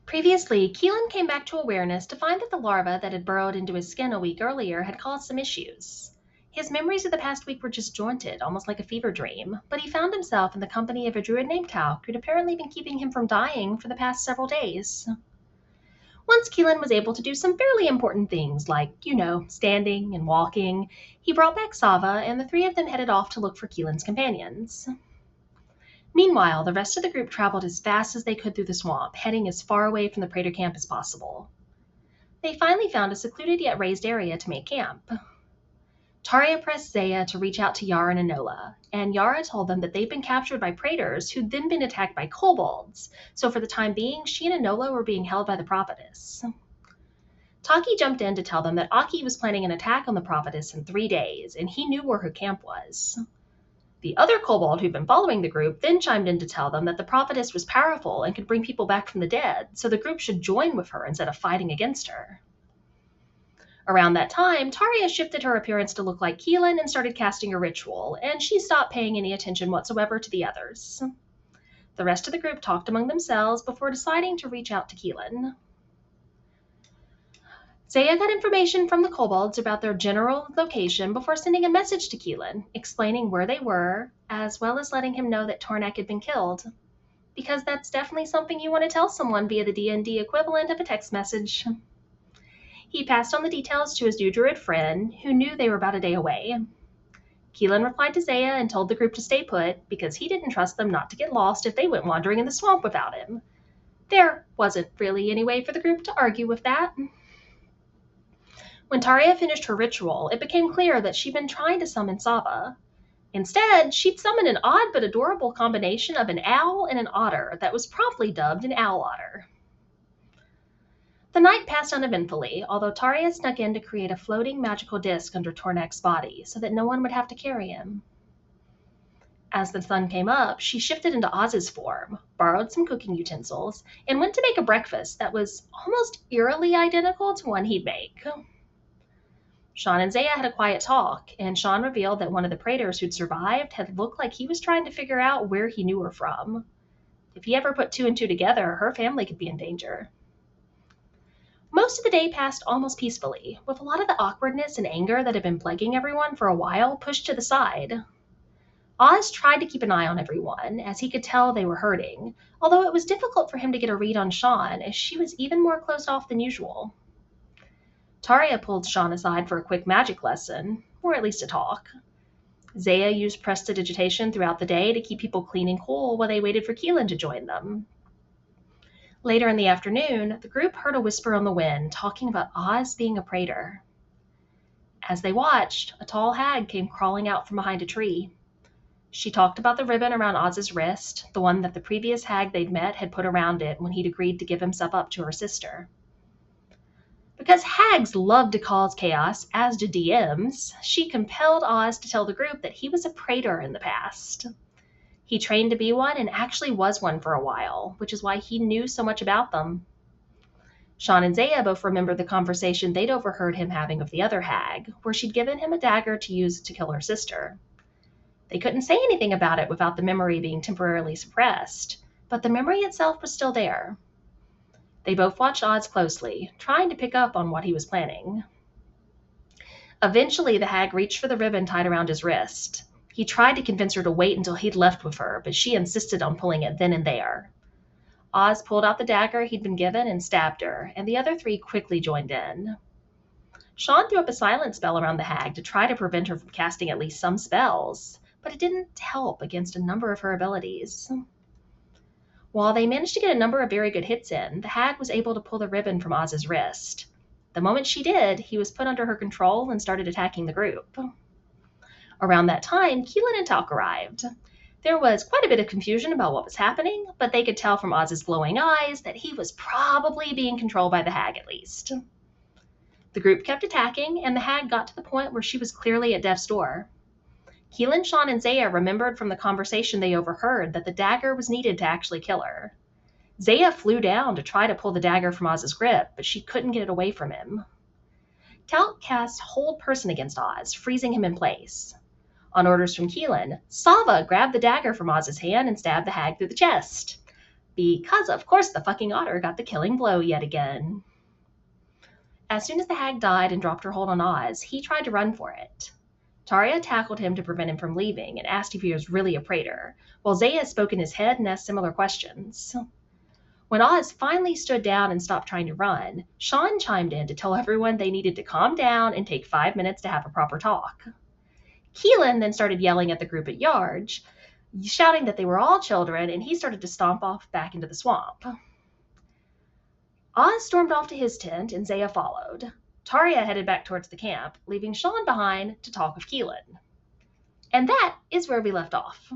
Previously, Keelan came back to awareness to find that the larva that had burrowed into his skin a week earlier had caused some issues. His memories of the past week were disjointed, almost like a fever dream, but he found himself in the company of a druid named Talc who'd apparently been keeping him from dying for the past several days. Once Keelan was able to do some fairly important things, like, standing and walking, he brought back Sava, and the three of them headed off to look for Keelan's companions. Meanwhile, the rest of the group traveled as fast as they could through the swamp, heading as far away from the Praetor camp as possible. They finally found a secluded yet raised area to make camp. Taria pressed Zaya to reach out to Yara and Enola, and Yara told them that they'd been captured by Praetors who'd then been attacked by kobolds, so for the time being, she and Enola were being held by the Prophetess. Taki jumped in to tell them that Aki was planning an attack on the Prophetess in 3 days, and he knew where her camp was. The other kobold who'd been following the group then chimed in to tell them that the Prophetess was powerful and could bring people back from the dead, so the group should join with her instead of fighting against her. Around that time, Taria shifted her appearance to look like Keelan and started casting a ritual, and she stopped paying any attention whatsoever to the others. The rest of the group talked among themselves before deciding to reach out to Keelan. Zaya got information from the kobolds about their general location before sending a message to Keelan, explaining where they were, as well as letting him know that Tornak had been killed. Because that's definitely something you want to tell someone via the D&D equivalent of a text message. He passed on the details to his new druid friend, who knew they were about a day away. Keelan replied to Zaya and told the group to stay put, because he didn't trust them not to get lost if they went wandering in the swamp without him. There wasn't really any way for the group to argue with that. When Taria finished her ritual, it became clear that she'd been trying to summon Sava. Instead, she'd summoned an odd but adorable combination of an owl and an otter that was promptly dubbed an owl otter. The night passed uneventfully, although Taria snuck in to create a floating magical disc under Tornak's body so that no one would have to carry him. As the sun came up, she shifted into Oz's form, borrowed some cooking utensils, and went to make a breakfast that was almost eerily identical to one he'd make. Sean and Zaya had a quiet talk, and Sean revealed that one of the Praetors who'd survived had looked like he was trying to figure out where he knew her from. If he ever put 2 and 2 together, her family could be in danger. Most of the day passed almost peacefully, with a lot of the awkwardness and anger that had been plaguing everyone for a while pushed to the side. Oz tried to keep an eye on everyone, as he could tell they were hurting, although it was difficult for him to get a read on Sean, as she was even more closed off than usual. Taria pulled Sean aside for a quick magic lesson, or at least a talk. Zaya used prestidigitation throughout the day to keep people clean and cool while they waited for Keelan to join them. Later in the afternoon, the group heard a whisper on the wind talking about Oz being a Praetor. As they watched, a tall hag came crawling out from behind a tree. She talked about the ribbon around Oz's wrist, the one that the previous hag they'd met had put around it when he'd agreed to give himself up to her sister. Because hags love to cause chaos, as do DMs, she compelled Oz to tell the group that he was a Praetor in the past. He trained to be one and actually was one for a while, which is why he knew so much about them. Sean and Zaya both remembered the conversation they'd overheard him having with the other hag, where she'd given him a dagger to use to kill her sister. They couldn't say anything about it without the memory being temporarily suppressed, but the memory itself was still there. They both watched Oz closely, trying to pick up on what he was planning. Eventually, the hag reached for the ribbon tied around his wrist. He tried to convince her to wait until he'd left with her, but she insisted on pulling it then and there. Oz pulled out the dagger he'd been given and stabbed her, and the other 3 quickly joined in. Sean threw up a silent spell around the hag to try to prevent her from casting at least some spells, but it didn't help against a number of her abilities. While they managed to get a number of very good hits in, the hag was able to pull the ribbon from Oz's wrist. The moment she did, he was put under her control and started attacking the group. Around that time, Keelan and Talc arrived. There was quite a bit of confusion about what was happening, but they could tell from Oz's glowing eyes that he was probably being controlled by the hag at least. The group kept attacking, and the hag got to the point where she was clearly at death's door. Keelan, Sean, and Zaya remembered from the conversation they overheard that the dagger was needed to actually kill her. Zaya flew down to try to pull the dagger from Oz's grip, but she couldn't get it away from him. Talc cast Hold Person against Oz, freezing him in place. On orders from Keelan, Sava grabbed the dagger from Oz's hand and stabbed the hag through the chest. because, of course, the fucking otter got the killing blow yet again. As soon as the hag died and dropped her hold on Oz, he tried to run for it. Taria tackled him to prevent him from leaving and asked if he was really a praetor, while Zaya spoke in his head and asked similar questions. When Oz finally stood down and stopped trying to run, Sean chimed in to tell everyone they needed to calm down and take 5 minutes to have a proper talk. Keelan then started yelling at the group at Yarge, shouting that they were all children, and he started to stomp off back into the swamp. Oz stormed off to his tent, and Zaya followed. Taria headed back towards the camp, leaving Sean behind to talk with Keelan. And that is where we left off.